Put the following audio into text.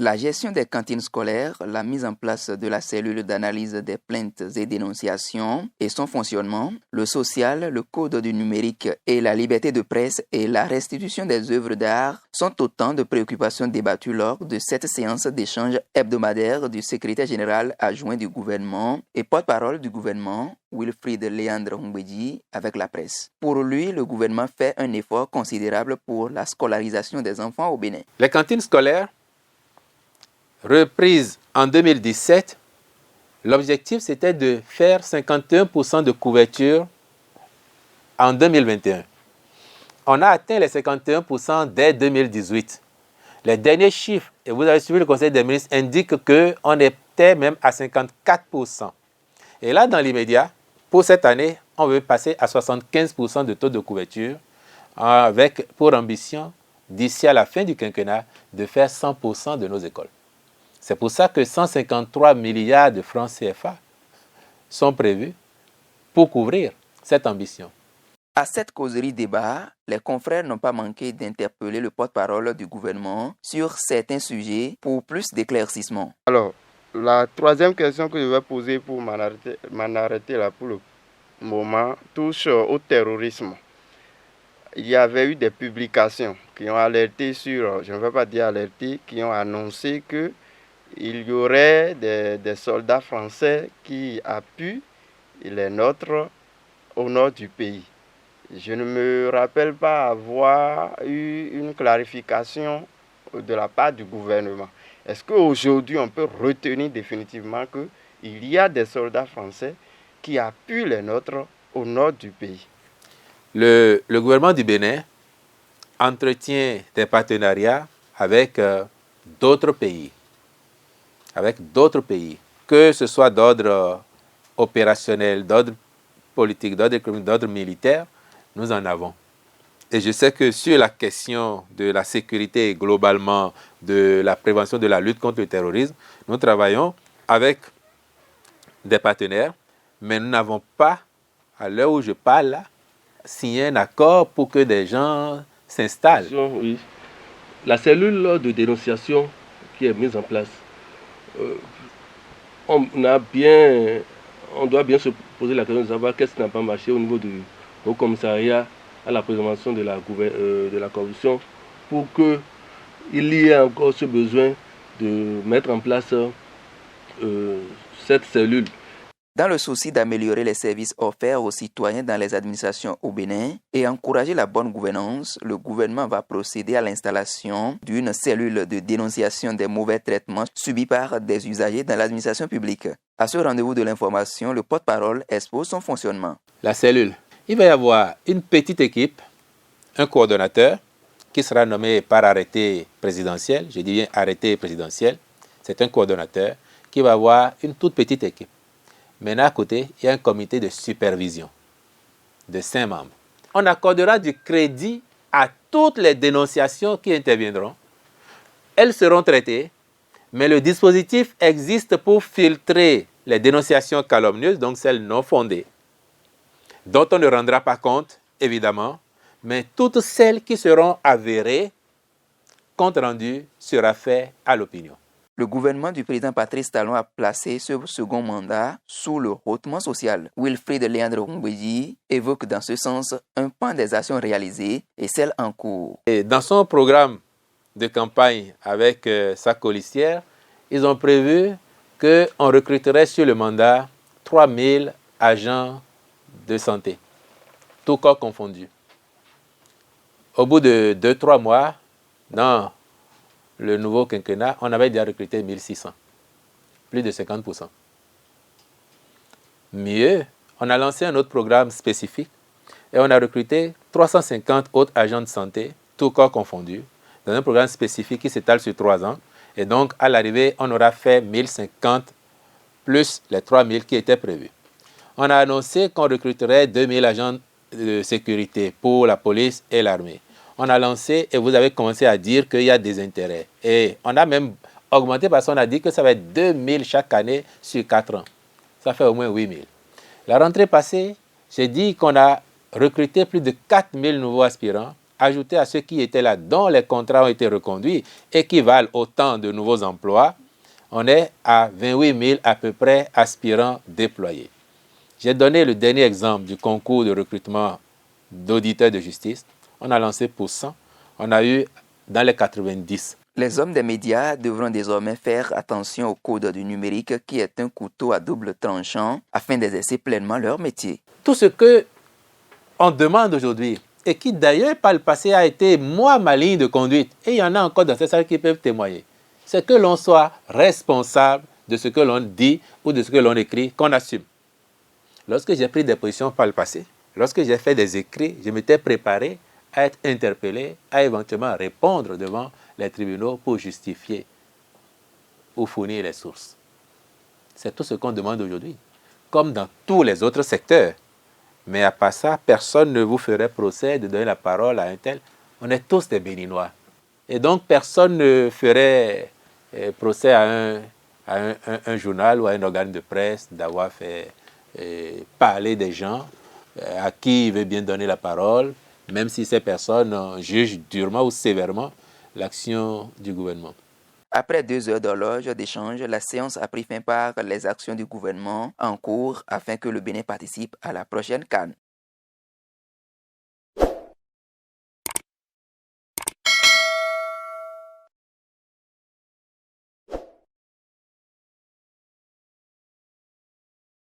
La gestion des cantines scolaires, la mise en place de la cellule d'analyse des plaintes et dénonciations et son fonctionnement, le social, le code du numérique et la liberté de presse et la restitution des œuvres d'art sont autant de préoccupations débattues lors de cette séance d'échange hebdomadaire du secrétaire général adjoint du gouvernement et porte-parole du gouvernement, Wilfried Léandre Humbedji, avec la presse. Pour lui, le gouvernement fait un effort considérable pour la scolarisation des enfants au Bénin. Les cantines scolaires reprise en 2017, l'objectif c'était de faire 51% de couverture en 2021. On a atteint les 51% dès 2018. Les derniers chiffres, et vous avez suivi le Conseil des ministres, indiquent qu'on était même à 54%. Et là, dans l'immédiat, pour cette année, on veut passer à 75% de taux de couverture avec pour ambition, d'ici à la fin du quinquennat, de faire 100% de nos écoles. C'est pour ça que 153 milliards de francs CFA sont prévus pour couvrir cette ambition. À cette causerie débat, les confrères n'ont pas manqué d'interpeller le porte-parole du gouvernement sur certains sujets pour plus d'éclaircissements. Alors, la troisième question que je vais poser pour m'en arrêter là pour le moment touche au terrorisme. Il y avait eu des publications qui ont alerté sur, je ne vais pas dire alerté, qui ont annoncé que il y aurait des soldats français qui appuient les nôtres au nord du pays. Je ne me rappelle pas avoir eu une clarification de la part du gouvernement. Est-ce qu'aujourd'hui on peut retenir définitivement qu'il y a des soldats français qui appuient les nôtres au nord du pays? Le gouvernement du Bénin entretient des partenariats avec d'autres pays. Que ce soit d'ordre opérationnel, d'ordre politique, d'ordre économique, d'ordre militaire, nous en avons. Et je sais que sur la question de la sécurité et globalement de la prévention de la lutte contre le terrorisme, nous travaillons avec des partenaires, mais nous n'avons pas, à l'heure où je parle là, signé un accord pour que des gens s'installent. Oui. La cellule de dénonciation qui est mise en place, on doit bien se poser la question de savoir qu'est-ce qui n'a pas marché au niveau du Haut Commissariat à la prévention de la corruption pour qu'il y ait encore ce besoin de mettre en place cette cellule. Dans le souci d'améliorer les services offerts aux citoyens dans les administrations au Bénin et encourager la bonne gouvernance, le gouvernement va procéder à l'installation d'une cellule de dénonciation des mauvais traitements subis par des usagers dans l'administration publique. À ce rendez-vous de l'information, le porte-parole expose son fonctionnement. La cellule. Il va y avoir une petite équipe, un coordonnateur qui sera nommé par arrêté présidentiel. Je dis bien arrêté présidentiel. C'est un coordonnateur qui va avoir une toute petite équipe. Maintenant, à côté, il y a un comité de supervision de 5 membres. On accordera du crédit à toutes les dénonciations qui interviendront. Elles seront traitées, mais le dispositif existe pour filtrer les dénonciations calomnieuses, donc celles non fondées, dont on ne rendra pas compte, évidemment, mais toutes celles qui seront avérées, compte rendu sera fait à l'opinion. Le gouvernement du président Patrice Talon a placé ce second mandat sous le hautement social. Wilfried Léandre Humbedji évoque dans ce sens un pan des actions réalisées et celles en cours. Et dans son programme de campagne avec sa colistière, ils ont prévu qu'on recruterait sur le mandat 3000 agents de santé, tout corps confondu. Au bout de 2-3 mois, dans le nouveau quinquennat, on avait déjà recruté 1600, plus de 50%. Mieux, on a lancé un autre programme spécifique et on a recruté 350 autres agents de santé, tout corps confondu, dans un programme spécifique qui s'étale sur 3 ans. Et donc, à l'arrivée, on aura fait 1050 plus les 3000 qui étaient prévus. On a annoncé qu'on recruterait 2000 agents de sécurité pour la police et l'armée. On a lancé et vous avez commencé à dire qu'il y a des intérêts. Et on a même augmenté parce qu'on a dit que ça va être 2000 chaque année sur 4 ans. Ça fait au moins 8000. La rentrée passée, j'ai dit qu'on a recruté plus de 4000 nouveaux aspirants ajoutés à ceux qui étaient là, dont les contrats ont été reconduits et qui valent autant de nouveaux emplois, on est à 28 000 à peu près aspirants déployés. J'ai donné le dernier exemple du concours de recrutement d'auditeurs de justice. On a lancé pour 100, on a eu dans les 90. Les hommes des médias devront désormais faire attention au code du numérique qui est un couteau à double tranchant afin d'exercer pleinement leur métier. Tout ce qu'on demande aujourd'hui et qui d'ailleurs par le passé a été moi ma ligne de conduite, et il y en a encore dans cette salle qui peuvent témoigner, c'est que l'on soit responsable de ce que l'on dit ou de ce que l'on écrit, qu'on assume. Lorsque j'ai pris des positions par le passé, lorsque j'ai fait des écrits, je m'étais préparé à être interpellé, à éventuellement répondre devant les tribunaux pour justifier ou fournir les sources. C'est tout ce qu'on demande aujourd'hui, comme dans tous les autres secteurs. Mais à part ça, personne ne vous ferait procès de donner la parole à un tel. On est tous des Béninois. Et donc, personne ne ferait procès à un journal ou à un organe de presse d'avoir fait parler des gens à qui il veut bien donner la parole, même si ces personnes jugent durement ou sévèrement l'action du gouvernement. Après 2 heures d'horloge d'échange, la séance a pris fin par les actions du gouvernement en cours afin que le Bénin participe à la prochaine CAN.